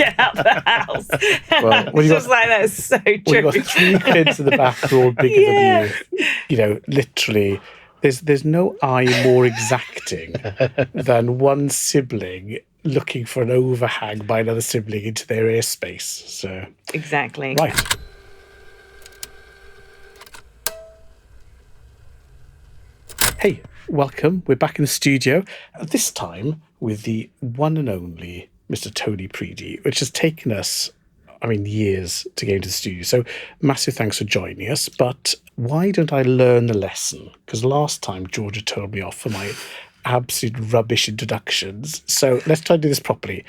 get out of the house. Well, when It's you just like, that's so true. When you've got 3 kids in the back who are all bigger than you, literally, there's no eye more exacting than one sibling looking for an overhang by another sibling into their airspace. So Exactly. right. Hey, welcome. We're back in the studio, this time with the one and only Mr. Tony Preedy, which has taken us, years to get into the studio. So massive thanks for joining us. But why don't I learn the lesson? Because last time Georgia told me off for my absolute rubbish introductions. So let's try to do this properly.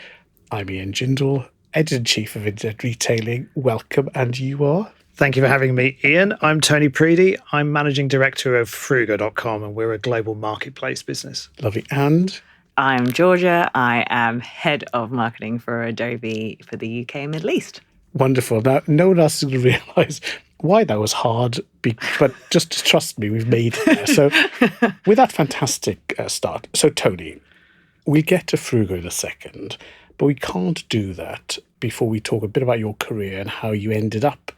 I'm Ian Jindal, Editor-in-Chief of Internet Retailing. Welcome. And you are? Thank you for having me, Ian. I'm Tony Preedy. I'm Managing Director of Fruugo.com, and we're a global marketplace business. Lovely. And I'm Georgia. I am Head of Marketing for Adobe for the UK and Middle East. Wonderful. Now, no one else is going to realise why that was hard, but just trust me, we've made it there. So with that fantastic start. So, Tony, we'll get to Fruugo in a second, but we can't do that before we talk a bit about your career and how you ended up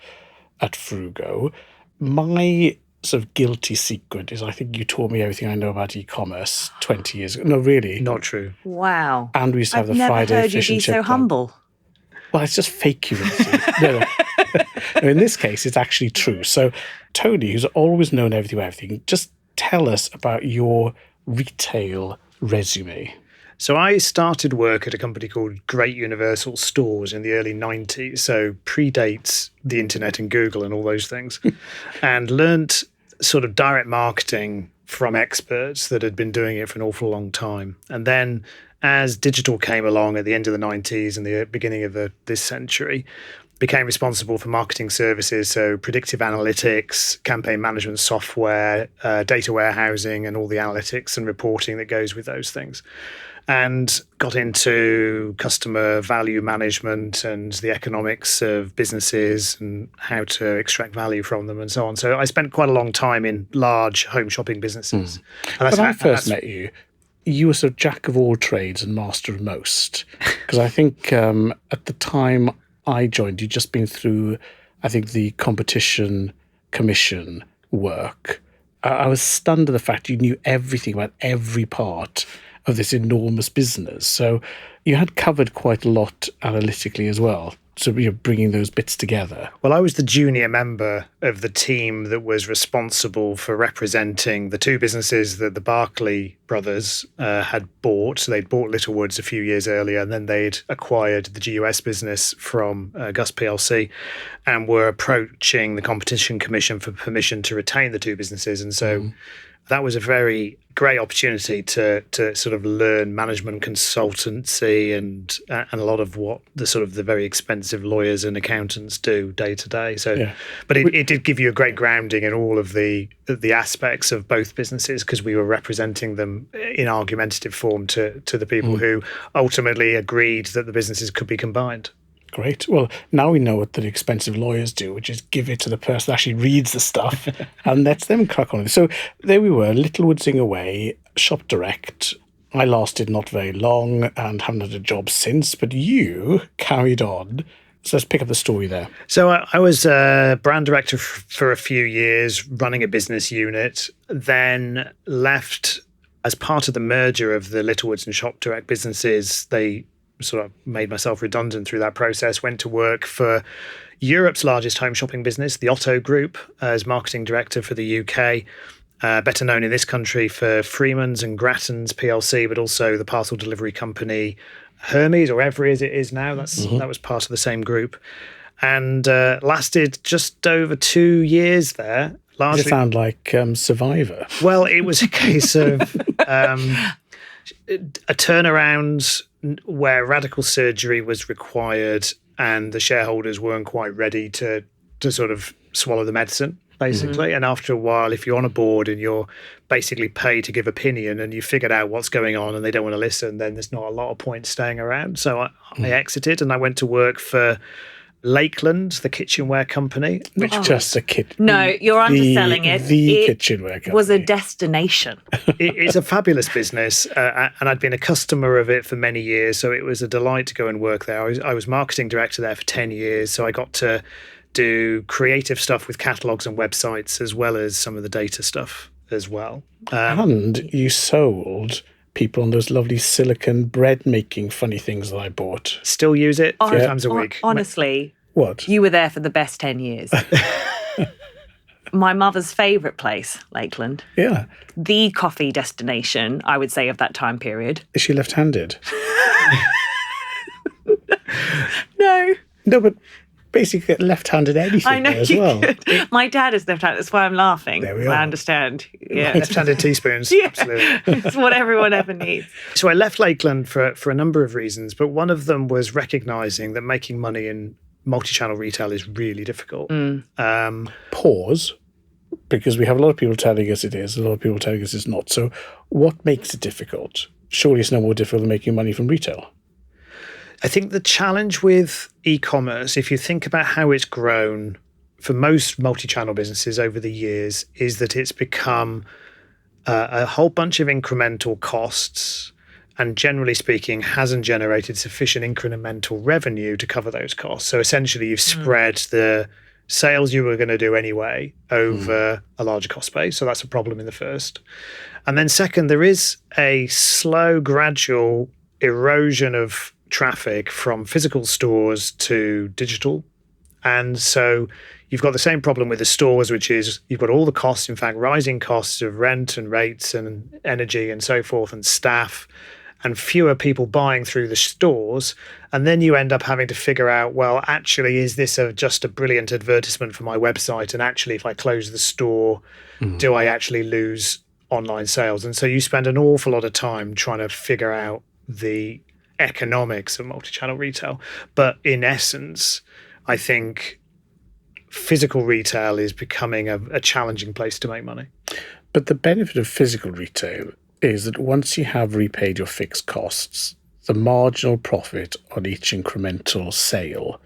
at Fruugo. My sort of guilty secret is I think you taught me everything I know about e-commerce 20 years ago. No, really. Not true. Wow. And we used to have I've the Friday never heard you fish be and chip so club. humble. Well, it's just fake humility. No. In this case, it's actually true. So, Tony, who's always known everything about everything, just tell us about your retail resume. So I started work at a company called Great Universal Stores in the early 90s, so predates the internet and Google and all those things, and learnt sort of direct marketing from experts that had been doing it for an awful long time. And then as digital came along at the end of the 90s and the beginning of this century, became responsible for marketing services, so predictive analytics, campaign management software, data warehousing, and all the analytics and reporting that goes with those things. And got into customer value management and the economics of businesses and how to extract value from them and so on. So I spent quite a long time in large home shopping businesses. And When I first met you, you were sort of jack of all trades and master of most. Because I think at the time I joined, you'd just been through, I think, the competition commission work. I was stunned at the fact you knew everything about every part of this enormous business. So you had covered quite a lot analytically as well. So you're bringing those bits together. Well, I was the junior member of the team that was responsible for representing the two businesses that the Barclay brothers had bought. So they'd bought Littlewoods a few years earlier, and then they'd acquired the GUS business from Gus PLC and were approaching the Competition Commission for permission to retain the two businesses. And so that was a very great opportunity to sort of learn management consultancy and a lot of what the sort of the very expensive lawyers and accountants do day to day. So, but it did give you a great grounding in all of the aspects of both businesses, because we were representing them in argumentative form to the people who ultimately agreed that the businesses could be combined. Great. Well, now we know what the expensive lawyers do, which is give it to the person that actually reads the stuff and lets them crack on it. So there we were, Littlewoodsing away, Shop Direct. I lasted not very long and haven't had a job since, but you carried on. So let's pick up the story there. So I was a brand director for a few years, running a business unit, then left as part of the merger of the Littlewoods and Shop Direct businesses. They sort of made myself redundant through that process, went to work for Europe's largest home shopping business, the Otto Group, as marketing director for the UK, better known in this country for Freeman's and Grattan's PLC, but also the parcel delivery company Hermes, or Every as it is now. That was part of the same group, and lasted just over 2 years there. Largely, Does it sound like Survivor? Well, it was a case of a turnaround where radical surgery was required and the shareholders weren't quite ready to sort of swallow the medicine, basically. And after a while, if you're on a board and you're basically paid to give opinion and you figured out what's going on and they don't want to listen, then there's not a lot of point staying around. So I exited and I went to work for Lakeland, the kitchenware company. Not just a kit. No, you're underselling it. The It kitchenware company. was a destination. It's a fabulous business, and I'd been a customer of it for many years, so it was a delight to go and work there. I was marketing director there for 10 years, so I got to do creative stuff with catalogs and websites, as well as some of the data stuff as well. And you sold people on those lovely silicon bread making funny things that I bought. Still use it 3 times a week. Honestly, What? you were there for the best 10 years. My mother's favourite place, Lakeland. Yeah. The coffee destination, I would say, of that time period. Is she left-handed? No. No, but basically left-handed anything I know as you well. could. My dad is left-handed. That's why I'm laughing. There we I are. understand. Yeah. Left-handed teaspoons, Yeah. absolutely. It's what everyone ever needs. So I left Lakeland for a number of reasons, but one of them was recognizing that making money in multi-channel retail is really difficult. Pause, because we have a lot of people telling us it is, a lot of people telling us it's not. So what makes it difficult? Surely it's no more difficult than making money from retail. I think the challenge with e-commerce, if you think about how it's grown for most multi-channel businesses over the years, is that it's become a whole bunch of incremental costs, and generally speaking, hasn't generated sufficient incremental revenue to cover those costs. So essentially, you've spread the sales you were going to do anyway over a larger cost base. So that's a problem in the first. And then second, there is a slow, gradual erosion of traffic from physical stores to digital. And so you've got the same problem with the stores, which is you've got all the costs, in fact, rising costs of rent and rates and energy and so forth and staff, and fewer people buying through the stores. And then you end up having to figure out, well, actually, is this just a brilliant advertisement for my website? And actually, if I close the store, do I actually lose online sales? And so you spend an awful lot of time trying to figure out the economics of multi-channel retail. But in essence, I think physical retail is becoming a challenging place to make money. But the benefit of physical retail is that once you have repaid your fixed costs, the marginal profit on each incremental sale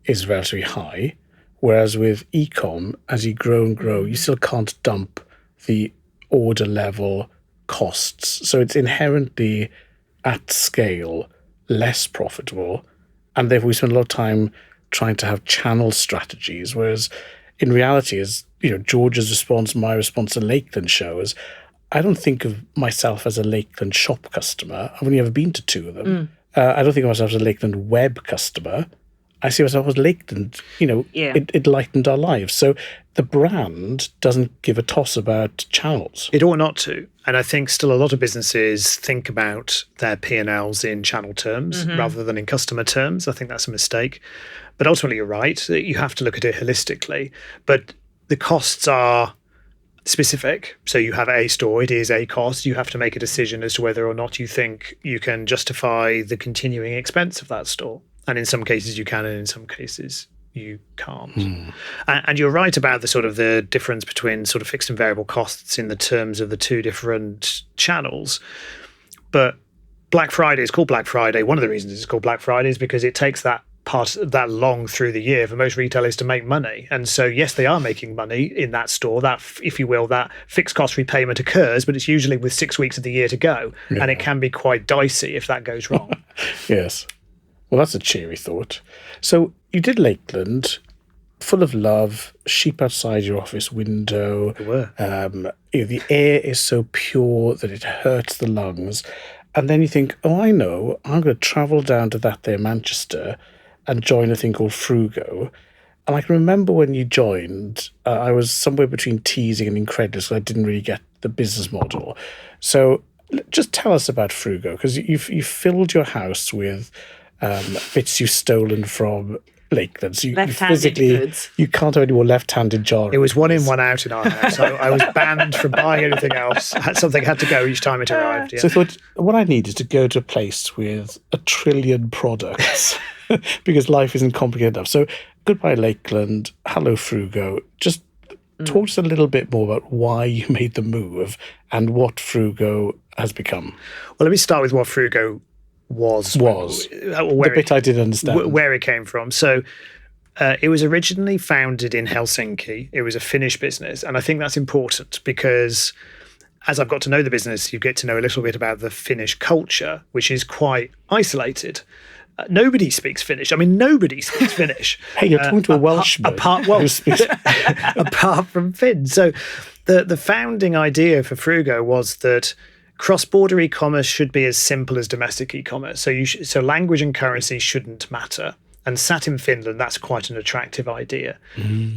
is relatively high. Whereas with e-com, as you grow and grow, you still can't dump the order level costs. So it's inherently at scale less profitable, and therefore we spend a lot of time trying to have channel strategies, whereas in reality, as George's response, my response to Lakeland shows, I don't think of myself as a Lakeland shop customer. I've only ever been to 2 of them. I don't think of myself as a Lakeland web customer. I see myself as Lakeland. It lightened our lives. So the brand doesn't give a toss about channels. It ought not to. And I think still a lot of businesses think about their P&Ls in channel terms rather than in customer terms. I think that's a mistake. But ultimately, you're right. You have to look at it holistically. But the costs are specific. So you have a store, it is a cost. You have to make a decision as to whether or not you think you can justify the continuing expense of that store. And in some cases you can, and in some cases you can't. And you're right about the difference between sort of fixed and variable costs in the terms of the 2 different channels. But Black Friday is called Black Friday. One of the reasons it's called Black Friday is because it takes that long through the year for most retailers to make money. And so, yes, they are making money in that store. That, if you will, that fixed cost repayment occurs, but it's usually with 6 weeks of the year to go. Yeah. And it can be quite dicey if that goes wrong. Yes. Well, that's a cheery thought. So you did Lakeland, full of love, sheep outside your office window. They were. The air is so pure that it hurts the lungs. And then you think, oh, I know, I'm going to travel down to that there Manchester and join a thing called Fruugo. And I can remember when you joined, I was somewhere between teasing and incredulous because I didn't really get the business model. So just tell us about Fruugo, because you've filled your house with bits you've stolen from Lakeland. So left-handed goods. You can't have any more left-handed jar. It was 1 in, 1 out in our house. I was banned from buying anything else. Something had to go each time it arrived. Yeah. So I thought, what I need is to go to a place with 1 trillion products because life isn't complicated enough. So goodbye Lakeland, hello Fruugo. Just talk to us a little bit more about why you made the move and what Fruugo has become. Well, let me start with what Fruugo was. The bit I didn't understand. Where it came from. So It was originally founded in Helsinki. It was a Finnish business. And I think that's important because as I've got to know the business, you get to know a little bit about the Finnish culture, which is quite isolated. Nobody speaks Finnish. I mean, nobody speaks Finnish. Hey, you're talking to a Welshman. Apart from Finns. So the founding idea for Fruugo was that cross-border e-commerce should be as simple as domestic e-commerce. So language and currency shouldn't matter. And sat in Finland, that's quite an attractive idea.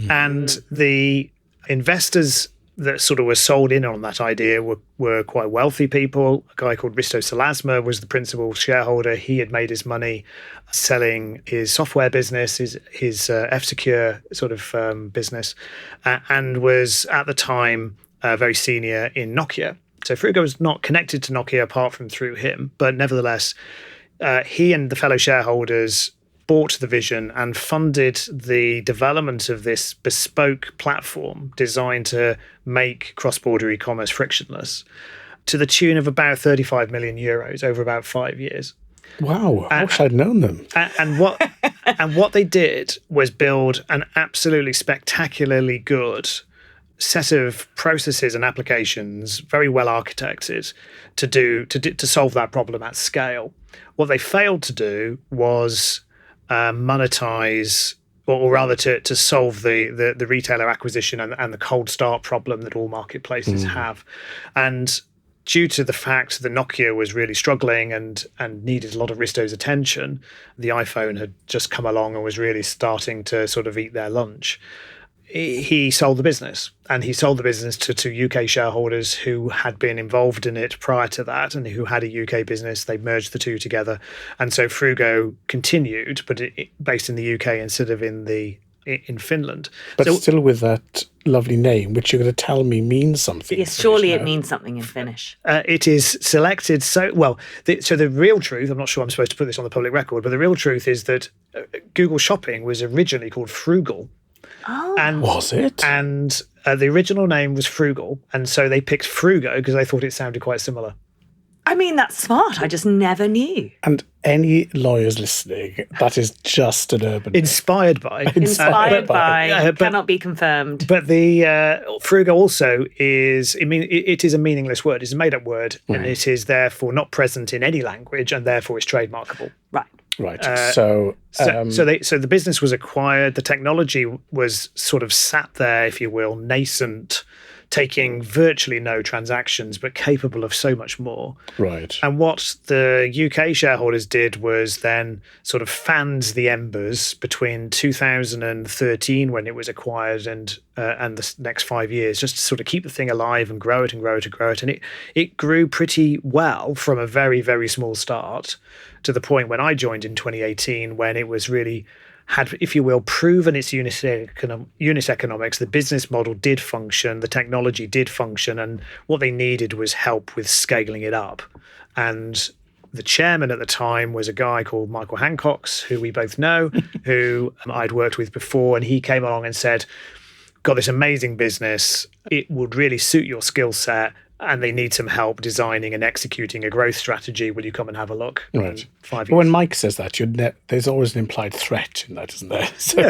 And the investors that sort of were sold in on that idea were quite wealthy people. A guy called Risto Salasma was the principal shareholder. He had made his money selling his software business, his F-Secure sort of business, and was at the time very senior in Nokia. So Fruugo was not connected to Nokia apart from through him, but nevertheless, he and the fellow shareholders bought the vision and funded the development of this bespoke platform designed to make cross-border e-commerce frictionless to the tune of about 35 million euros over about 5 years. Wow, I wish I'd known them. And what they did was build an absolutely spectacularly good set of processes and applications, very well architected, to solve that problem at scale. What they failed to do was monetize, or rather to solve the retailer acquisition and the cold start problem that all marketplaces have. And due to the fact that Nokia was really struggling and needed a lot of Risto's attention, the iPhone had just come along and was really starting to sort of eat their lunch. He sold the business, and he sold the business to UK shareholders who had been involved in it prior to that and who had a UK business. They merged the two together. And so Fruugo continued, but based in the UK instead of in Finland. But still with that lovely name, which you're going to tell me means something. Yes, surely it means something in Finnish. It is selected so the real truth, I'm not sure I'm supposed to put this on the public record, but the real truth is that Google Shopping was originally called Fruugal. Oh. And, was it? And the original name was Fruugal, and so they picked Fruugo because they thought it sounded quite similar. I mean, that's smart. I just never knew. And any lawyers listening, that is just an urban Inspired by. Cannot be confirmed. But the Fruugo also is, it is a meaningless word. It's a made-up word, and it is therefore not present in any language, and therefore it's trademarkable. Right. Right. So the business was acquired. The technology was sort of sat there, if you will, nascent, taking virtually no transactions, but capable of so much more. Right. And what the UK shareholders did was then sort of fanned the embers between 2013 when it was acquired and the next 5 years, just to sort of keep the thing alive and grow it and grow it and grow it. And it grew pretty well from a very, very small start to the point when I joined in 2018, when it was really had, if you will, proven its unit economics. The business model did function, the technology did function, and what they needed was help with scaling it up. And the chairman at the time was a guy called Michael Hancox, who we both know, who I'd worked with before, and he came along and said, got this amazing business, it would really suit your skill set, and they need some help designing and executing a growth strategy. Will you come and have a look? Right. 5 years. But when Mike says that, there's always an implied threat in that, isn't there? So,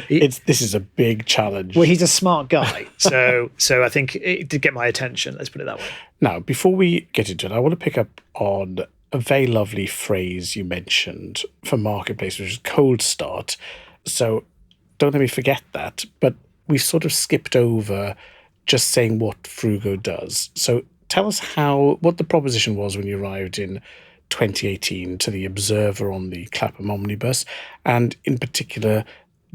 this is a big challenge. Well, he's a smart guy, so I think it did get my attention. Let's put it that way. Now, before we get into it, I want to pick up on a very lovely phrase you mentioned for marketplace, which is cold start. So don't let me forget that. But we sort of skipped over just saying what Fruugo does. So tell us what the proposition was when you arrived in 2018 to the Observer on the Clapham Omnibus, and in particular,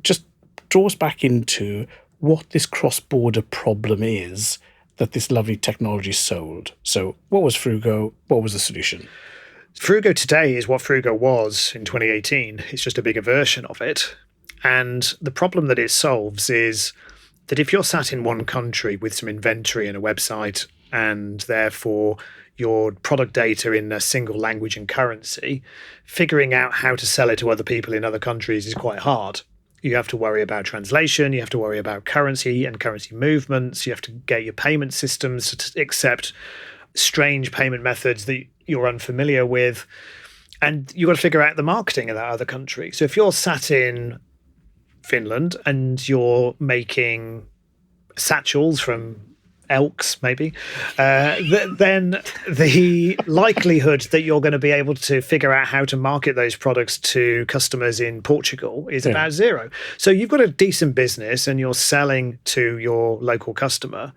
just draw us back into what this cross-border problem is that this lovely technology sold. So what was Fruugo? What was the solution? Fruugo today is what Fruugo was in 2018. It's just a bigger version of it. And the problem that it solves is that if you're sat in one country with some inventory and a website, and therefore your product data in a single language and currency, figuring out how to sell it to other people in other countries is quite hard. You have to worry about translation, you have to worry about currency and currency movements, you have to get your payment systems to accept strange payment methods that you're unfamiliar with, and you've got to figure out the marketing in that other country. So if you're sat in Finland and you're making satchels from elks, maybe, then the likelihood that you're going to be able to figure out how to market those products to customers in Portugal is about zero. So you've got a decent business and you're selling to your local customer,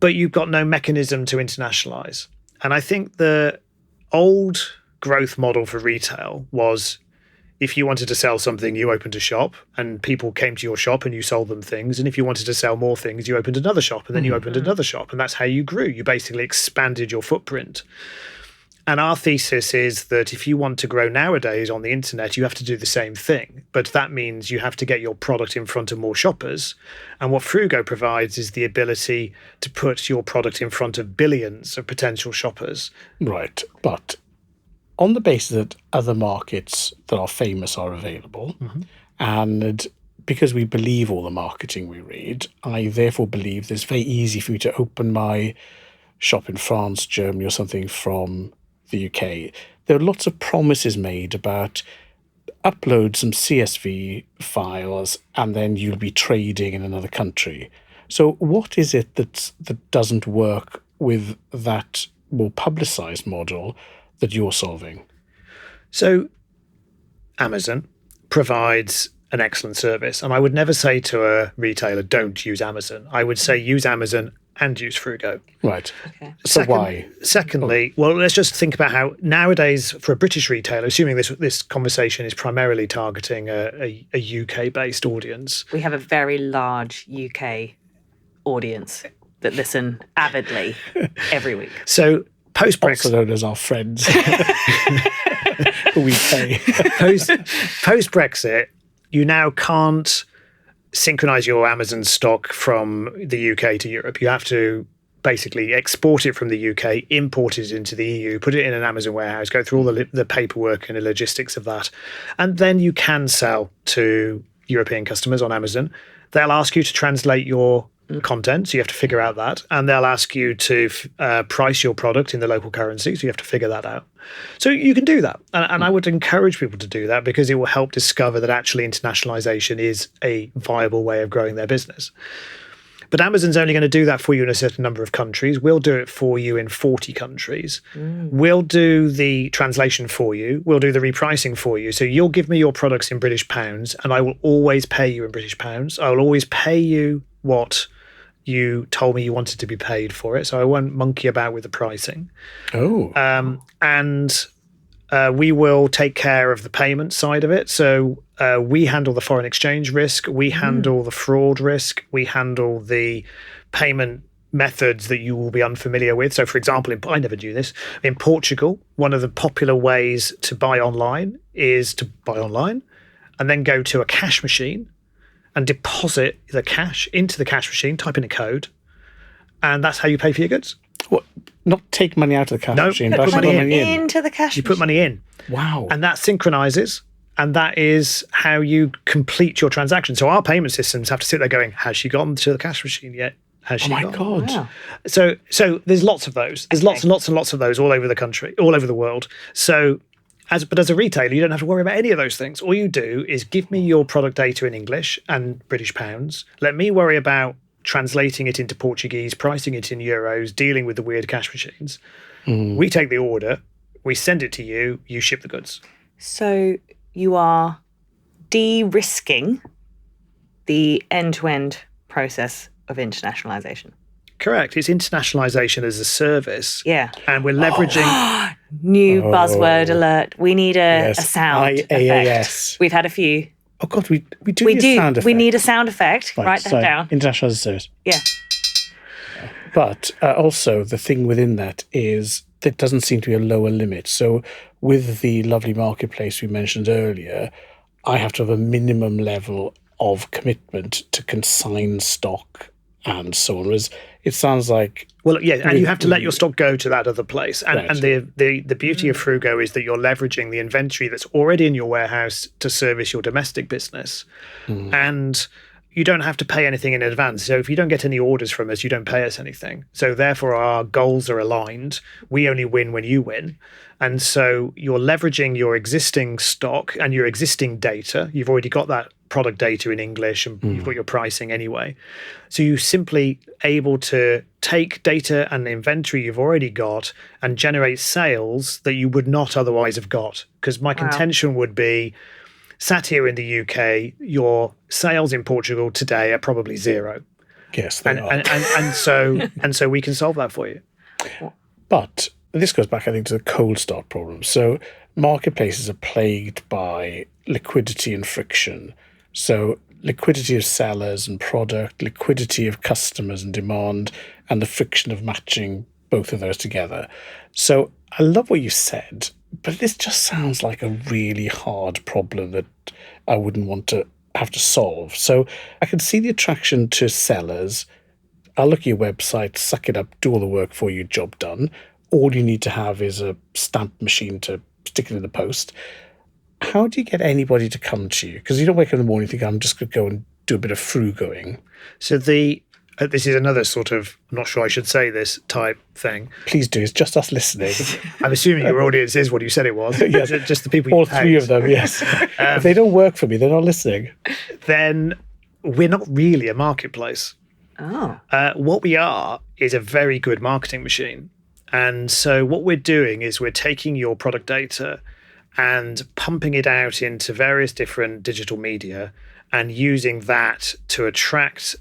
but you've got no mechanism to internationalize. And I think the old growth model for retail was, if you wanted to sell something, you opened a shop and people came to your shop and you sold them things. And if you wanted to sell more things, you opened another shop and then you opened another shop. And that's how you grew. You basically expanded your footprint. And our thesis is that if you want to grow nowadays on the internet, you have to do the same thing. But that means you have to get your product in front of more shoppers. And what Fruugo provides is the ability to put your product in front of billions of potential shoppers. Right. But on the basis that other markets that are famous are available, and because we believe all the marketing we read, I therefore believe that it's very easy for me to open my shop in France, Germany, or something from the UK. There are lots of promises made about upload some CSV files and then you'll be trading in another country. So what is it that doesn't work with that more publicized model that you're solving? So Amazon provides an excellent service. And I would never say to a retailer, don't use Amazon. I would say use Amazon and use Fruugo. Right. Okay. So why? Secondly, well, let's just think about how nowadays for a British retailer, assuming this conversation is primarily targeting a UK-based audience. We have a very large UK audience that listen avidly every week. So post-Brexit, also known as our friends, who we pay. Post-Brexit, you now can't synchronize your Amazon stock from the UK to Europe. You have to basically export it from the UK, import it into the EU, put it in an Amazon warehouse, go through all the paperwork and the logistics of that. And then you can sell to European customers on Amazon. They'll ask you to translate your content, so you have to figure out that, and they'll ask you to price your product in the local currency, so you have to figure that out. So you can do that, and I would encourage people to do that because it will help discover that actually internationalization is a viable way of growing their business. But Amazon's only going to do that for you in a certain number of countries. We'll do it for you in 40 countries. We'll do the translation for you. We'll do the repricing for you. So you'll give me your products in British pounds, and I will always pay you in British pounds. I will always pay you what you told me you wanted to be paid for it. So I won't monkey about with the pricing. And we will take care of the payment side of it. So we handle the foreign exchange risk. We handle the fraud risk. We handle the payment methods that you will be unfamiliar with. So, for example, I never knew this. In Portugal, one of the popular ways to buy online is to buy online and then go to a cash machine and deposit the cash into the cash machine, type in a code, and that's how you pay for your goods. What? Not take money out of the cash machine, but put put money in. into the cash You put money in. Wow. And that synchronizes, and that is how you complete your transaction. So our payment systems have to sit there going, has she gone to the cash machine yet? Has she gone? God. Wow. So there's lots of those. There's lots and lots and lots of those all over the country, all over the world. So but as a retailer, you don't have to worry about any of those things. All you do is give me your product data in English and British pounds. Let me worry about translating it into Portuguese, pricing it in euros, dealing with the weird cash machines. We take the order, we send it to you, you ship the goods. So you are de-risking the end-to-end process of internationalization. Correct. It's internationalization as a service. Yeah. And we're leveraging... New buzzword alert. We need a sound IaaS. effect. We've had a few. Oh, God, we do need a sound effect. We need a sound effect. Write that down. International as a service. Yeah. But also the thing within that is there doesn't seem to be a lower limit. So with the lovely marketplace we mentioned earlier, I have to have a minimum level of commitment to consign stock and so on. Whereas it sounds like... Well, yeah, and you have to let your stock go to that other place. And, and the beauty of Fruugo is that you're leveraging the inventory that's already in your warehouse to service your domestic business. And you don't have to pay anything in advance. So if you don't get any orders from us, you don't pay us anything. So therefore, our goals are aligned. We only win when you win. And so you're leveraging your existing stock and your existing data. You've already got that product data in English and you've got your pricing anyway. So you're simply able to take data and inventory you've already got and generate sales that you would not otherwise have got. Because my contention would be, sat here in the UK, your sales in Portugal today are probably zero. Yes, they are. And so we can solve that for you. But this goes back, I think, to the cold start problem. So marketplaces are plagued by liquidity and friction. So liquidity of sellers and product, liquidity of customers and demand, and the friction of matching both of those together. So I love what you said, but this just sounds like a really hard problem that I wouldn't want to have to solve. So I can see the attraction to sellers. I'll look at your website, suck it up, do all the work for you, job done. All you need to have is a stamp machine to stick it in the post. How do you get anybody to come to you? Because you don't wake up in the morning and think, I'm just going to go and do a bit of Fruugoing. So this is another sort of, I'm not sure I should say this type thing. Please do. It's just us listening. I'm assuming your audience is what you said it was. Yes. Just the people All you three paid. of them, yes. If they don't work for me, they're not listening. Then we're not really a marketplace. Oh. What we are is a very good marketing machine. And so what we're doing is we're taking your product data and pumping it out into various different digital media and using that to attract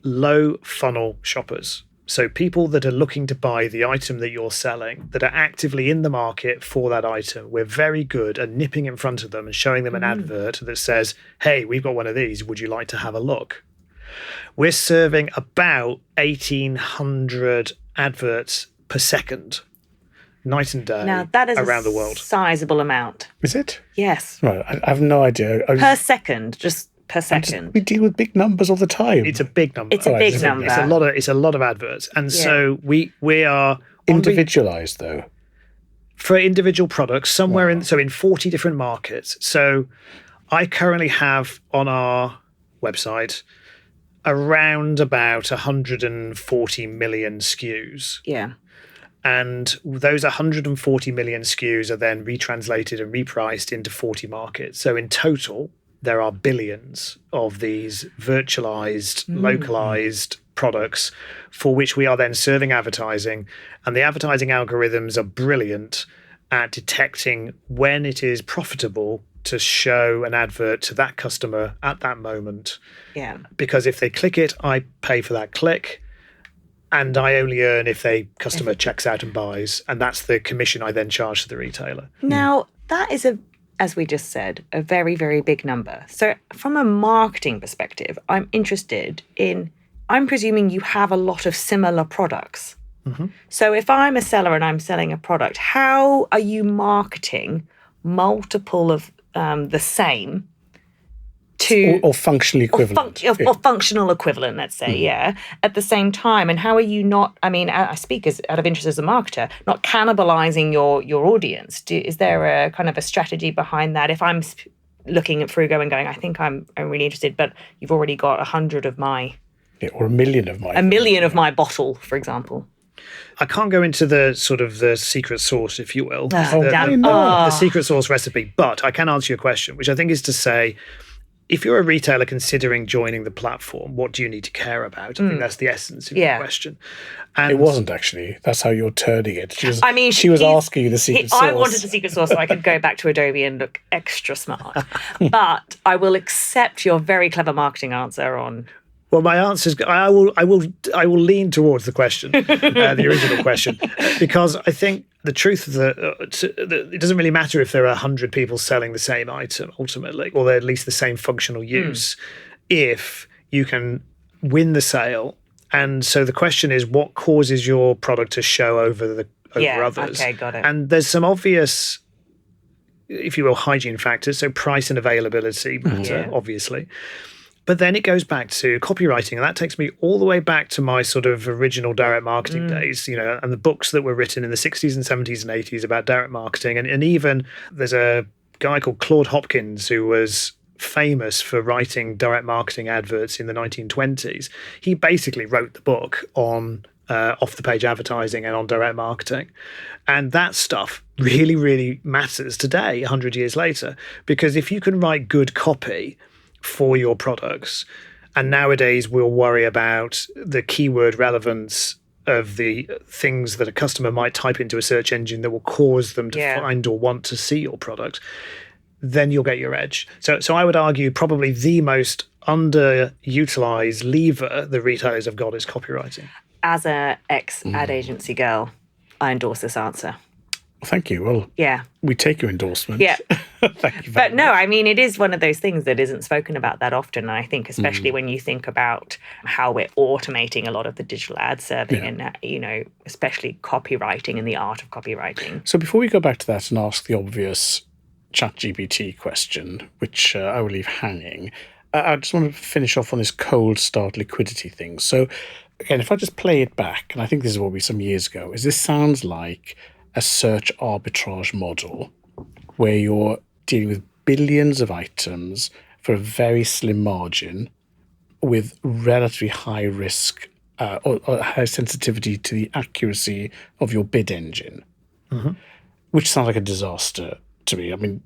low funnel shoppers. So people that are looking to buy the item that you're selling, that are actively in the market for that item. We're very good at nipping in front of them and showing them an advert that says, hey, we've got one of these. Would you like to have a look? We're serving about 1,800 adverts per second, night and day, Now that is around a the world. sizable amount. Is it? Yes. Right. I have no idea. Per second, just per second. We deal with big numbers all the time. It's a big number. It's a big number. It's a lot of adverts. And so we are individualized, though. For individual products, somewhere in 40 different markets. So I currently have on our website around about 140 million SKUs. Yeah. And those 140 million SKUs are then retranslated and repriced into 40 markets. So in total, there are billions of these virtualized, localized products for which we are then serving advertising. And the advertising algorithms are brilliant at detecting when it is profitable to show an advert to that customer at that moment. Yeah. Because if they click it, I pay for that click. And I only earn if the customer checks out and buys. And that's the commission I then charge to the retailer. Now, that is, as we just said, a very, very big number. So from a marketing perspective, I'm interested in, I'm presuming you have a lot of similar products. Mm-hmm. So if I'm a seller and I'm selling a product, how are you marketing multiple of the same to or functionally equivalent, or functional equivalent, let's say, at the same time? And how are you not? I mean, I speak out of interest as a marketer, not cannibalizing your audience. Is there a kind of a strategy behind that? If I'm looking at Fruugo and going, I think I'm really interested, but you've already got 100 of my, or a million of my bottle, for example. I can't go into the sort of the secret sauce, if you will, Damn. the secret sauce recipe, but I can answer your question, which I think is to say, if you're a retailer considering joining the platform, what do you need to care about? I think that's the essence of your question. And it wasn't actually. That's how you're turning it. She was she's asking you the secret sauce. I wanted the secret sauce so I could go back to Adobe and look extra smart. But I will accept your very clever marketing answer on. Well, my answer is I will lean towards the question, the original question, because I think the truth of it doesn't really matter if there are 100 people selling the same item ultimately, or at least the same functional use, if you can win the sale. And so the question is, what causes your product to show over others? Okay, got it. And there's some obvious, if you will, hygiene factors. So price and availability matter, obviously. But then it goes back to copywriting, and that takes me all the way back to my sort of original direct marketing days, and the books that were written in the 60s and 70s and 80s about direct marketing. And even there's a guy called Claude Hopkins who was famous for writing direct marketing adverts in the 1920s. He basically wrote the book on off-the-page advertising and on direct marketing. And that stuff really, really matters today, 100 years later, because if you can write good copy for your products. And nowadays we'll worry about the keyword relevance of the things that a customer might type into a search engine that will cause them to find or want to see your product. Then you'll get your edge. So I would argue probably the most underutilized lever the retailers have got is copywriting. As a ex-ad agency girl, I endorse this answer. Thank you. Well, yeah, we take your endorsement. Yeah. Thank you very much. No, I mean, it is one of those things that isn't spoken about that often. And I think especially when you think about how we're automating a lot of the digital ad serving and, especially copywriting and the art of copywriting. So before we go back to that and ask the obvious ChatGPT question, which I will leave hanging, I just want to finish off on this cold start liquidity thing. So again, if I just play it back, and I think this is what we some years ago, is this sounds like a search arbitrage model where you're dealing with billions of items for a very slim margin with relatively high risk or high sensitivity to the accuracy of your bid engine, which sounds like a disaster to me. I mean,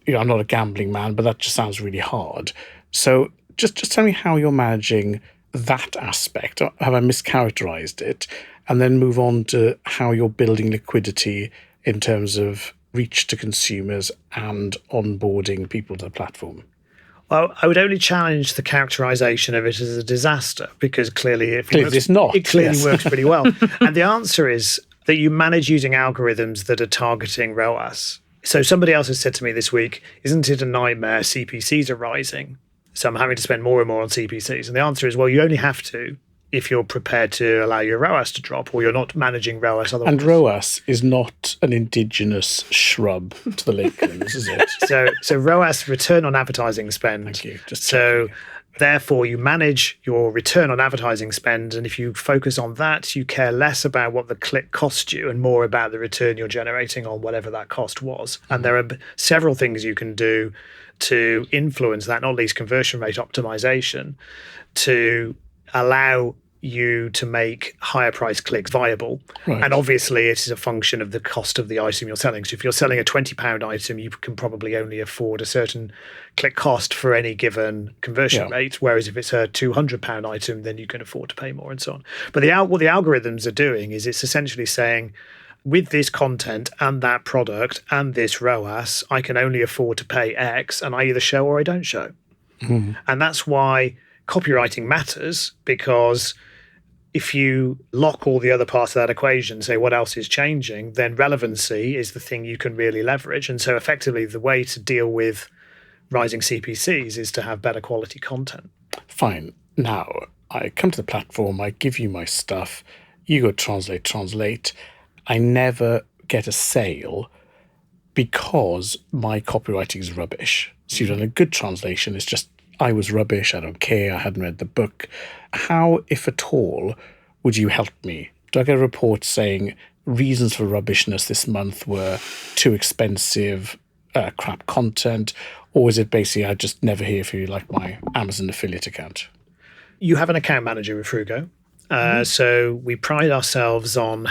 I'm not a gambling man, but that just sounds really hard. So just tell me how you're managing that aspect. Have I mischaracterized it? And then move on to how you're building liquidity in terms of reach to consumers and onboarding people to the platform. Well, I would only challenge the characterization of it as a disaster, because clearly it works pretty well. And the answer is that you manage using algorithms that are targeting ROAS. So somebody else has said to me this week, isn't it a nightmare? CPCs are rising, so I'm having to spend more and more on CPCs. And the answer is, well, you only have to if you're prepared to allow your ROAS to drop, or you're not managing ROAS otherwise. And ROAS is not an indigenous shrub to the Lakelands, is it? So ROAS, return on advertising spend. Thank you. Therefore, you manage your return on advertising spend, and if you focus on that, you care less about what the click cost you and more about the return you're generating on whatever that cost was. And there are several things you can do to influence that, not least conversion rate optimization, to allow you to make higher price clicks viable. Right. And obviously it is a function of the cost of the item you're selling. So if you're selling a £20 item, you can probably only afford a certain click cost for any given conversion rate. Whereas if it's a £200 item, then you can afford to pay more and so on. But what the algorithms are doing is it's essentially saying, with this content and that product and this ROAS, I can only afford to pay X, and I either show or I don't show. And that's why copywriting matters, because if you lock all the other parts of that equation, say what else is changing, then relevancy is the thing you can really leverage. And so effectively the way to deal with rising CPCs is to have better quality content. Fine. Now, I come to the platform, I give you my stuff, you go translate. I never get a sale because my copywriting is rubbish. So you've done a good translation, it's just I was rubbish, I don't care, I hadn't read the book. How, if at all, would you help me? Do I get a report saying reasons for rubbishness this month were too expensive, crap content, or is it basically I just never hear from you like my Amazon affiliate account? You have an account manager with Fruugo. So we pride ourselves on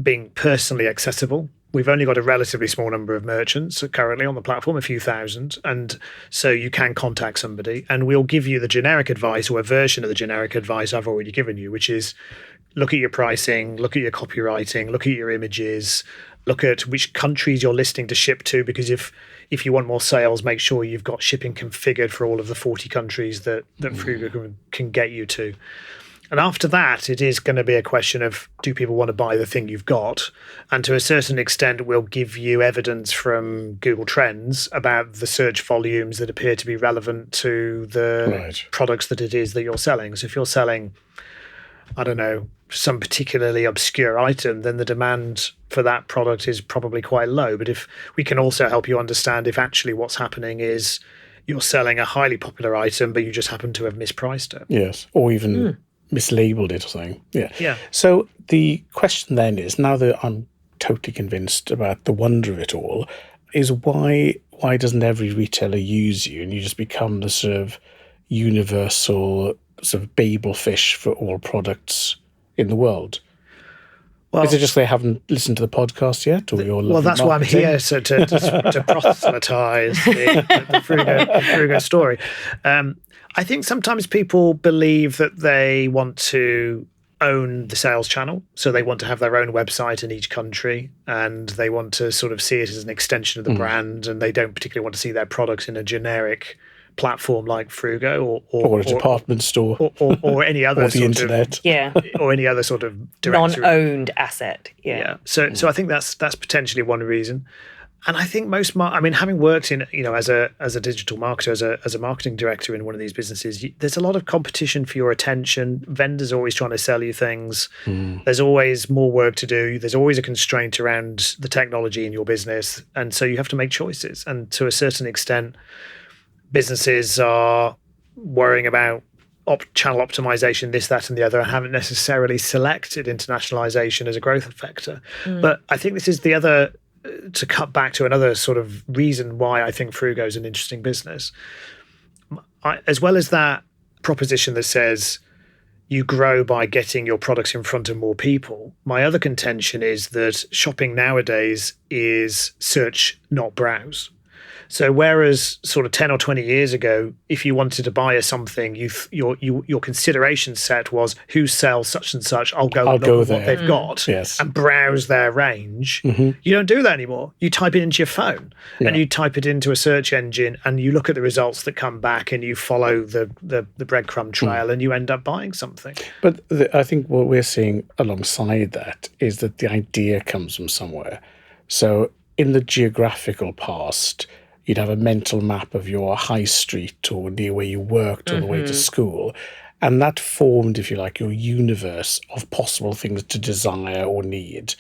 being personally accessible. We've only got a relatively small number of merchants currently on the platform, a few thousand. And so you can contact somebody and we'll give you the generic advice, or a version of the generic advice I've already given you, which is look at your pricing, look at your copywriting, look at your images, look at which countries you're listing to ship to, because if you want more sales, make sure you've got shipping configured for all of the 40 countries that Fruugo can get you to. And after that, it is going to be a question of, do people want to buy the thing you've got? And to a certain extent, we'll give you evidence from Google Trends about the search volumes that appear to be relevant to the products that it is that you're selling. So if you're selling, I don't know, some particularly obscure item, then the demand for that product is probably quite low. But if we can also help you understand if actually what's happening is you're selling a highly popular item, but you just happen to have mispriced it. Yes, or even mislabeled it or something. Yeah. So the question then is, now that I'm totally convinced about the wonder of it all, is why doesn't every retailer use you and you just become the sort of universal sort of Babel fish for all products in the world? Well, is it just they haven't listened to the podcast yet, or your well, that's why I'm here, so to proselytise the Fruugo story. I think sometimes people believe that they want to own the sales channel, so they want to have their own website in each country, and they want to sort of see it as an extension of the brand, and they don't particularly want to see their products in a generic platform like Fruugo or a department store or any other or the sort internet, or any other sort of directory. Non-owned asset. Yeah. So I think that's potentially one reason. And I think most, having worked in, as a digital marketer, as a marketing director in one of these businesses, there's a lot of competition for your attention. Vendors are always trying to sell you things. There's always more work to do. There's always a constraint around the technology in your business. And so you have to make choices. And to a certain extent, businesses are worrying about channel optimization, this, that, and the other, and haven't necessarily selected internationalization as a growth factor. But I think this is the other, to cut back to another sort of reason why I think Fruugo is an interesting business. As well as that proposition that says you grow by getting your products in front of more people, my other contention is that shopping nowadays is search, not browse. So whereas sort of 10 or 20 years ago, if you wanted to buy something, your consideration set was who sells such and such. I'll go look at what they've got and browse their range. You don't do that anymore. You type it into your phone and you type it into a search engine and you look at the results that come back and you follow the breadcrumb trail and you end up buying something. But I think what we're seeing alongside that is that the idea comes from somewhere. So in the geographical past, you'd have a mental map of your high street or near where you worked or the way to school. And that formed, if you like, your universe of possible things to desire or need.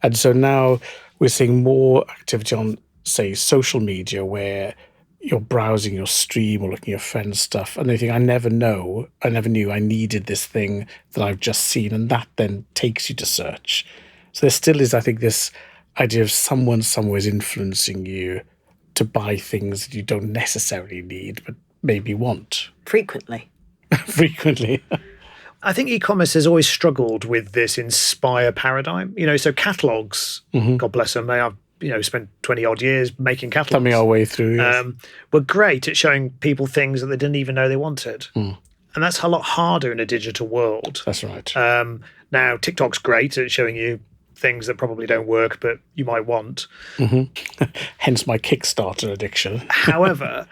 And so now we're seeing more activity on, say, social media where you're browsing your stream or looking at your friends' stuff and they think, I never knew I needed this thing that I've just seen. And that then takes you to search. So there still is, I think, this idea of someone somewhere is influencing you to buy things that you don't necessarily need, but maybe want. Frequently. I think e-commerce has always struggled with this inspire paradigm. So catalogs, God bless them, they have spent 20 odd years making catalogs. Coming our way through. Yes. Were great at showing people things that they didn't even know they wanted. And that's a lot harder in a digital world. That's right. Now, TikTok's great at showing you things that probably don't work, but you might want. Hence my Kickstarter addiction. However,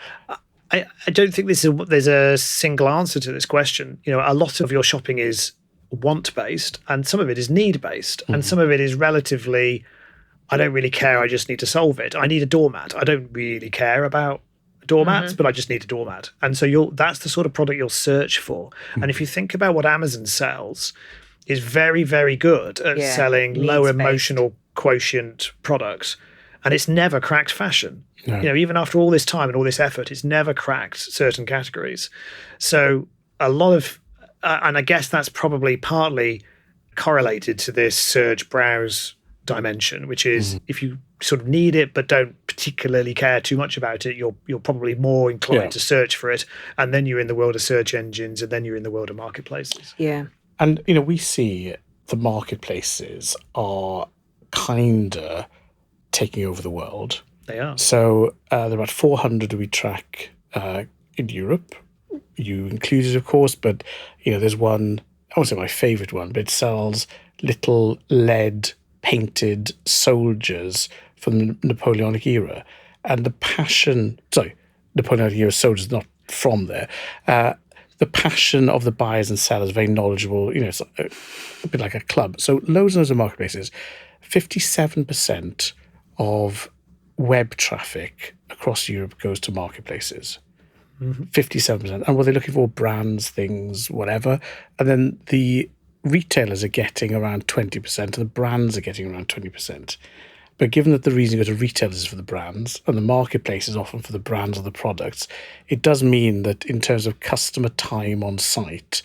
I don't think there's a single answer to this question. A lot of your shopping is want-based, and some of it is need-based, and some of it is relatively, I don't really care, I just need to solve it. I need a doormat. I don't really care about doormats, but I just need a doormat. And so that's the sort of product you'll search for. And if you think about what Amazon sells, is very, very good at selling low emotional quotient products. And it's never cracked fashion. No. Even after all this time and all this effort, it's never cracked certain categories. So a lot of, and I guess that's probably partly correlated to this search browse dimension, which is if you sort of need it but don't particularly care too much about it, you're probably more inclined to search for it. And then you're in the world of search engines, and then you're in the world of marketplaces. Yeah. And, we see the marketplaces are kind of taking over the world. They are. So there are about 400 we track in Europe. You included, of course, but, there's one, I won't say my favourite one, but it sells little lead painted soldiers from the Napoleonic era. And the passion, Napoleonic era soldiers, not from there, the passion of the buyers and sellers, very knowledgeable, it's a bit like a club. So loads and loads of marketplaces. 57% of web traffic across Europe goes to marketplaces. 57%. And what they're looking for, brands, things, whatever. And then the retailers are getting around 20% and the brands are getting around 20%. But given that the reason you go to retailers is for the brands and the marketplace is often for the brands or the products, it does mean that in terms of customer time on site,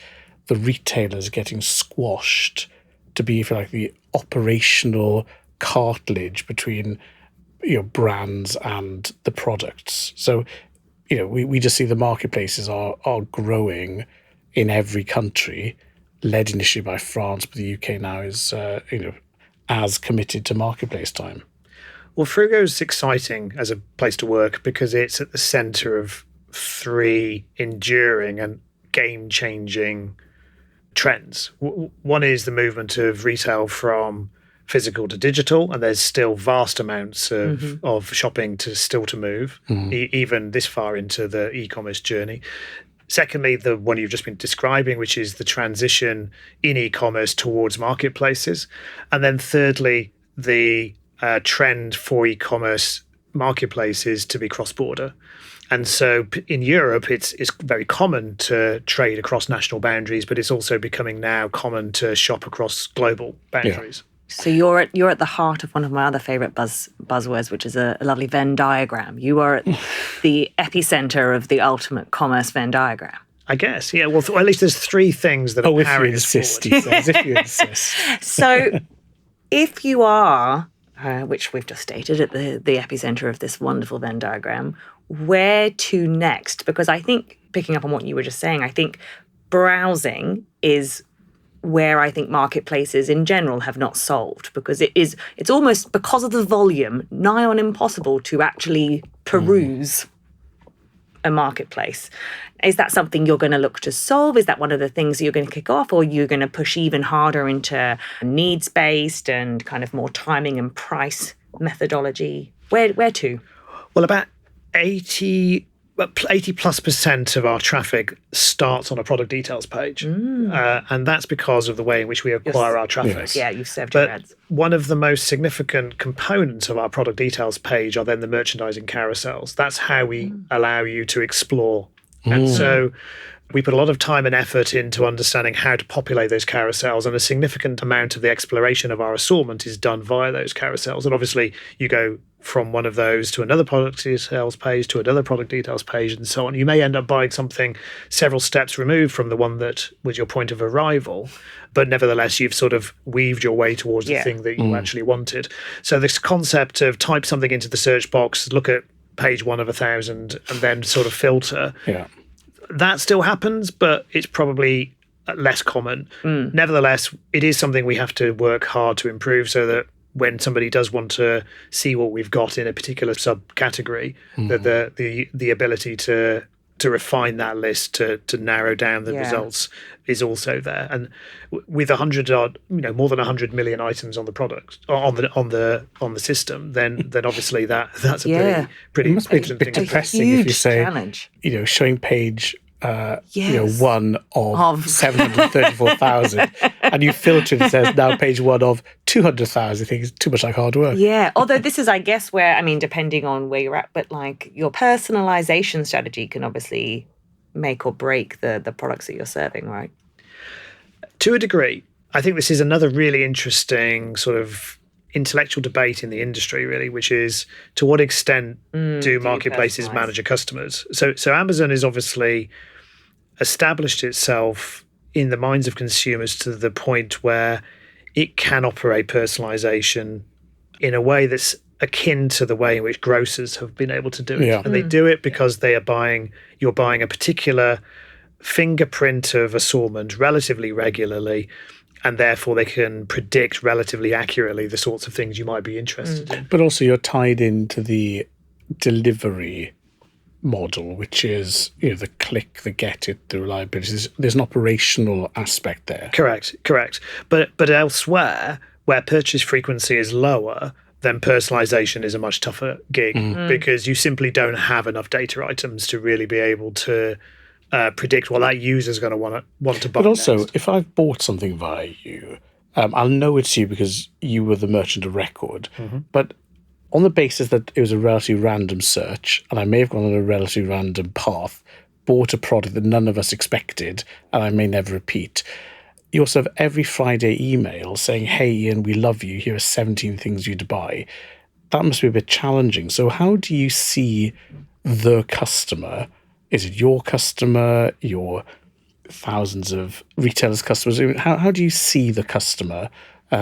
the retailers are getting squashed to be, if you like, the operational cartilage between brands and the products. So, we just see the marketplaces are growing in every country, led initially by France, but the UK now is, as committed to marketplace time? Well, Fruugo is exciting as a place to work because it's at the center of 3 enduring and game-changing trends. One is the movement of retail from physical to digital, and there's still vast amounts of shopping still to move, even this far into the e-commerce journey. Secondly, the one you've just been describing, which is the transition in e-commerce towards marketplaces. And then thirdly, the trend for e-commerce marketplaces to be cross-border. And so in Europe, it's very common to trade across national boundaries, but it's also becoming now common to shop across global boundaries. Yeah. So you're at the heart of one of my other favourite buzzwords, which is a lovely Venn diagram. You are at the epicenter of the ultimate commerce Venn diagram. I guess, yeah. Well, at least there's 3 things that are powering us forward. He says, if you insist. So if you are, which we've just stated, at the epicenter of this wonderful Venn diagram, where to next? Because I think, picking up on what you were just saying, I think browsing is where I think marketplaces in general have not solved, because it's almost, because of the volume, nigh on impossible to actually peruse a marketplace. Is that something you're going to look to solve? Is that one of the things that you're going to kick off, or you're going to push even harder into needs-based and kind of more timing and price methodology? Where to? Well, about 80+% of our traffic starts on a product details page. And that's because of the way in which we acquire our traffic. Yes. Yeah, you've served your ads. One of the most significant components of our product details page are then the merchandising carousels. That's how we allow you to explore. And so we put a lot of time and effort into understanding how to populate those carousels, and a significant amount of the exploration of our assortment is done via those carousels. And obviously you go from one of those to another product details page to another product details page and so on. You may end up buying something several steps removed from the one that was your point of arrival, but nevertheless you've sort of weaved your way towards the thing that you actually wanted. So this concept of type something into the search box, look at page 1 of 1,000 and then sort of filter, that still happens, but it's probably less common. Nevertheless, it is something we have to work hard to improve, so that when somebody does want to see what we've got in a particular subcategory, that the ability to refine that list to narrow down the results is also there. And with 100 odd, more than 100 million items on the product on the system, then obviously that's a pretty it must be a bit depressing if you say challenge. Showing page 1 of 734,000 and you filter it, it says now page 1 of 200,000. I think it's too much like hard work. Yeah, although this is, I guess, where, depending on where you're at, but like your personalization strategy can obviously make or break the products that you're serving, right? To a degree. I think this is another really interesting sort of intellectual debate in the industry, really, which is to what extent do marketplaces manage your customers? So Amazon has obviously established itself in the minds of consumers to the point where it can operate personalization in a way that's akin to the way in which grocers have been able to do it. And they do it because you're buying a particular fingerprint of assortment relatively regularly, and therefore they can predict relatively accurately the sorts of things you might be interested in. But also you're tied into the delivery model, which is the click, the get it, the reliability. There's an operational aspect there. Correct. But elsewhere, where purchase frequency is lower, then personalization is a much tougher gig because you simply don't have enough data items to really be able to predict what that user's going to want to buy. But also, next. if I've bought something via you, I'll know it's you because you were the merchant of record. But on the basis that it was a relatively random search, and I may have gone on a relatively random path, bought a product that none of us expected, and I may never repeat. You also have every Friday email saying, hey, Ian, we love you. Here are 17 things you'd buy. That must be a bit challenging. So how do you see the customer? Is it your customer, your thousands of retailers' customers? How do you see the customer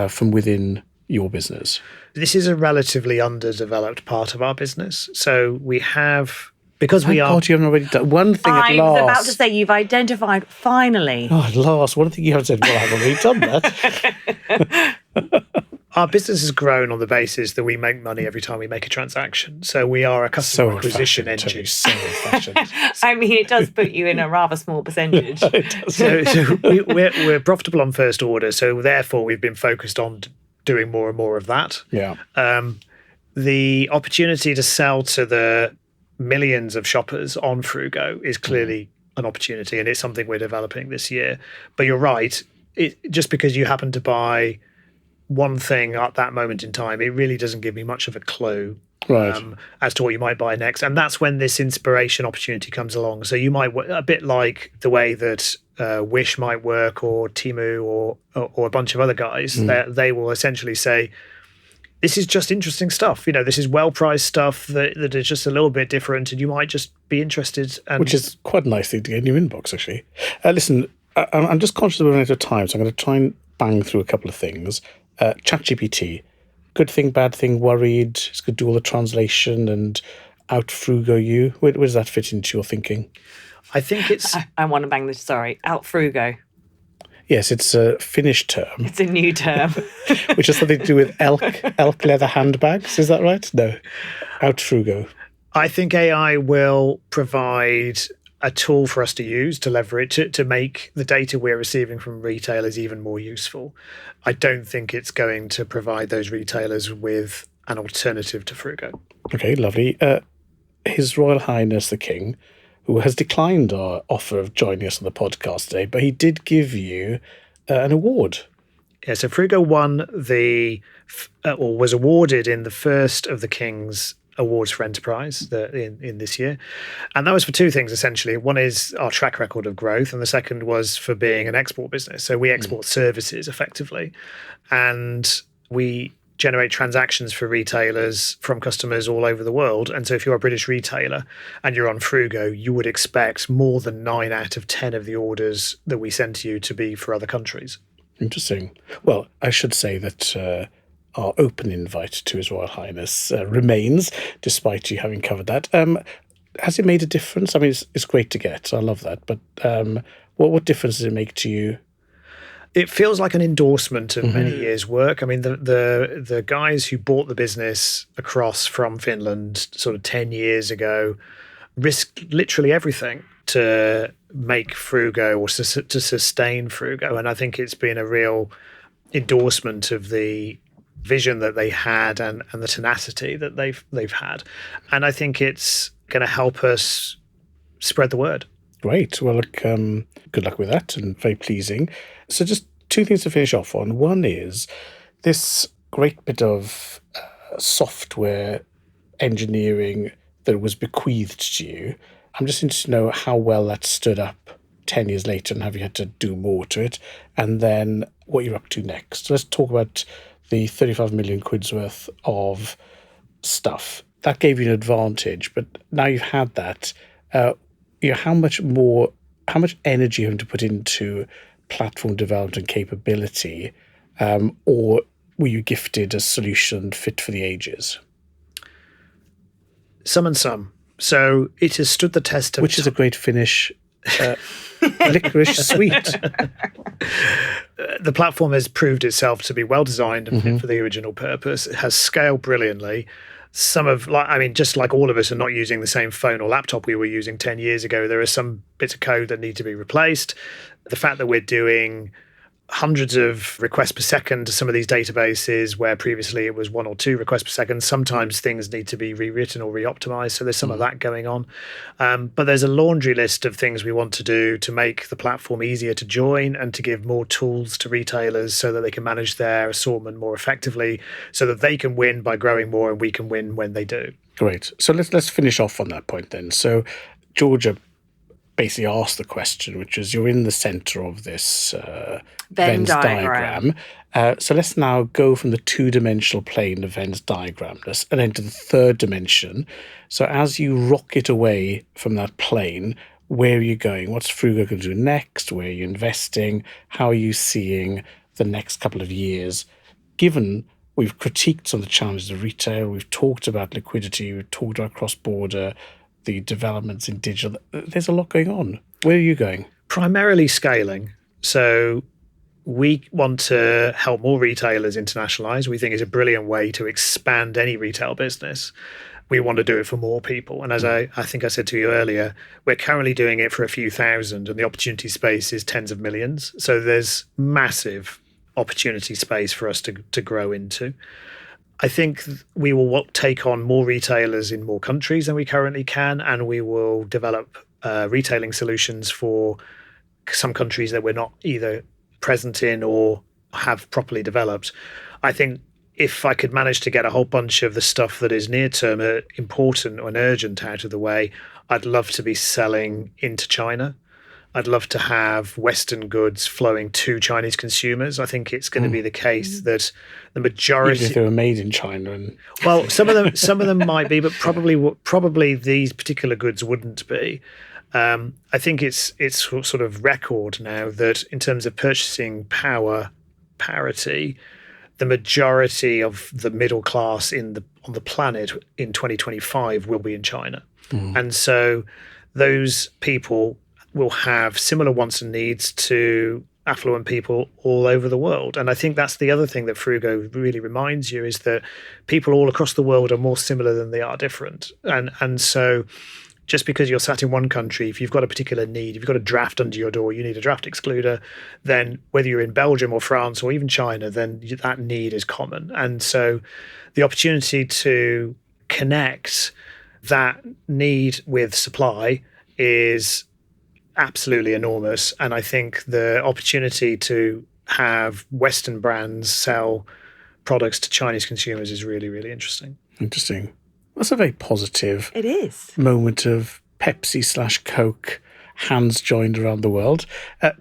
from within your business? This is a relatively underdeveloped part of our business. So we have, because we are... God, you haven't already done one thing at last. I was about to say, you've identified, finally. Oh, at last. One thing you haven't said, well, I've already done that. Our business has grown on the basis that we make money every time we make a transaction. So we are a customer acquisition engine. So old-fashioned. I mean, it does put you in a rather small percentage. So we're profitable on first order. So therefore, we've been focused on doing more and more of that. Yeah. The opportunity to sell to the millions of shoppers on Fruugo is clearly an opportunity, and it's something we're developing this year. But you're right. Just because you happen to buy one thing at that moment in time, it really doesn't give me much of a clue as to what you might buy next. And that's when this inspiration opportunity comes along. So you might, a bit like the way that Wish might work, or Temu, or a bunch of other guys, they will essentially say, this is just interesting stuff. This is well-priced stuff that is just a little bit different, and you might just be interested. Which is quite a nice thing to get in your inbox, actually. Listen, I'm just conscious of running out of time, so I'm going to try and bang through a couple of things. ChatGPT, good thing, bad thing, worried, it's going to do all the translation and out Fruugo you. Where does that fit into your thinking? I think it's... I want to bang this, sorry, out Fruugo. Yes, it's a Finnish term. It's a new term. Which has something to do with elk leather handbags, is that right? No, out Fruugo. I think AI will provide a tool for us to use to leverage to make the data we're receiving from retailers even more useful. I don't think it's going to provide those retailers with an alternative to Fruugo. Okay, lovely. His Royal Highness the King, who has declined our offer of joining us on the podcast today, but he did give you an award. Yeah, so Fruugo won or was awarded in the first of the King's Awards for Enterprise in this year. And that was for two things, essentially. One is our track record of growth, and the second was for being an export business. So we export services effectively, and we generate transactions for retailers from customers all over the world. And so if you're a British retailer and you're on Fruugo, you would expect more than 9 out of 10 of the orders that we send to you to be for other countries. Interesting. Well, I should say that our open invite to His Royal Highness remains, despite you having covered that. Has it made a difference? I mean, it's great to get. I love that. But what difference does it make to you? It feels like an endorsement of many years' work. I mean, the guys who bought the business across from Finland sort of 10 years ago risked literally everything to make Fruugo or to sustain Fruugo. And I think it's been a real endorsement of the vision that they had and the tenacity that they've had. And I think it's going to help us spread the word. Great. Well, look, good luck with that, and very pleasing. So just two things to finish off on. One is this great bit of software engineering that was bequeathed to you. I'm just interested to know how well that stood up 10 years later, and have you had to do more to it? And then what you're up to next. So let's talk about the 35 million quid's worth of stuff. That gave you an advantage, but now you've had that, how much energy you have to put into platform development and capability, or were you gifted a solution fit for the ages? Some and some. So it has stood the test of Which is a great Finnish licorice sweet. The platform has proved itself to be well designed and fit for the original purpose. It has scaled brilliantly. Just like all of us are not using the same phone or laptop we were using 10 years ago, there are some bits of code that need to be replaced. The fact that we're doing hundreds of requests per second to some of these databases where previously it was 1 or 2 requests per second. Sometimes things need to be rewritten or reoptimized. So there's some of that going on. But there's a laundry list of things we want to do to make the platform easier to join and to give more tools to retailers so that they can manage their assortment more effectively, so that they can win by growing more and we can win when they do. Great. So let's finish off on that point then. So Georgia basically asked the question, which is, you're in the center of this Venn diagram. So let's now go from the 2-dimensional plane of Venn's diagram and enter the 3rd dimension. So as you rocket away from that plane, where are you going? What's Fruugo going to do next? Where are you investing? How are you seeing the next couple of years? Given we've critiqued some of the challenges of retail, we've talked about liquidity, we've talked about cross-border, the developments in digital. There's a lot going on. Where are you going? Primarily scaling. So we want to help more retailers internationalize. We think it's a brilliant way to expand any retail business. We want to do it for more people. And as I think I said to you earlier, we're currently doing it for a few thousand, and the opportunity space is tens of millions. So there's massive opportunity space for us to grow into. I think we will take on more retailers in more countries than we currently can, and we will develop retailing solutions for some countries that we're not either present in or have properly developed. I think if I could manage to get a whole bunch of the stuff that is near term important and urgent out of the way, I'd love to be selling into China. I'd love to have Western goods flowing to Chinese consumers. I think it's going to be the case that the majority, even if they were made in China, well, some of them might be, but probably these particular goods wouldn't be. I think it's sort of record now that in terms of purchasing power parity, the majority of the middle class on the planet in 2025 will be in China, and so those people will have similar wants and needs to affluent people all over the world. And I think that's the other thing that Fruugo really reminds you, is that people all across the world are more similar than they are different. And so just because you're sat in one country, if you've got a particular need, if you've got a draft under your door, you need a draft excluder, then whether you're in Belgium or France or even China, then that need is common. And so the opportunity to connect that need with supply is absolutely enormous. And I think the opportunity to have Western brands sell products to Chinese consumers is really, really interesting. Interesting. That's a very positive It is. moment of Pepsi/Coke hands joined around the world.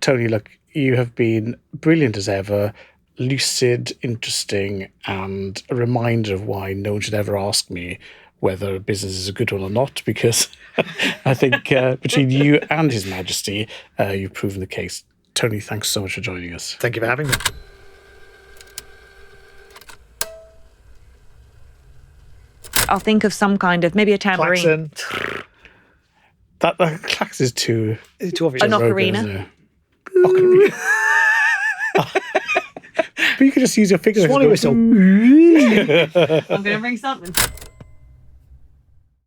Tony, look, you have been brilliant as ever, lucid, interesting, and a reminder of why no one should ever ask me whether a business is a good one or not, because I think between you and His Majesty, you've proven the case. Tony, thanks so much for joining us. Thank you for having me. I'll think of some kind of, maybe a tambourine. Klaxon. That clax is too Too obvious. An Rogan, ocarina. isn't it? Ocarina. But you could just use your fingers. Swanee whistle. I'm going to bring something.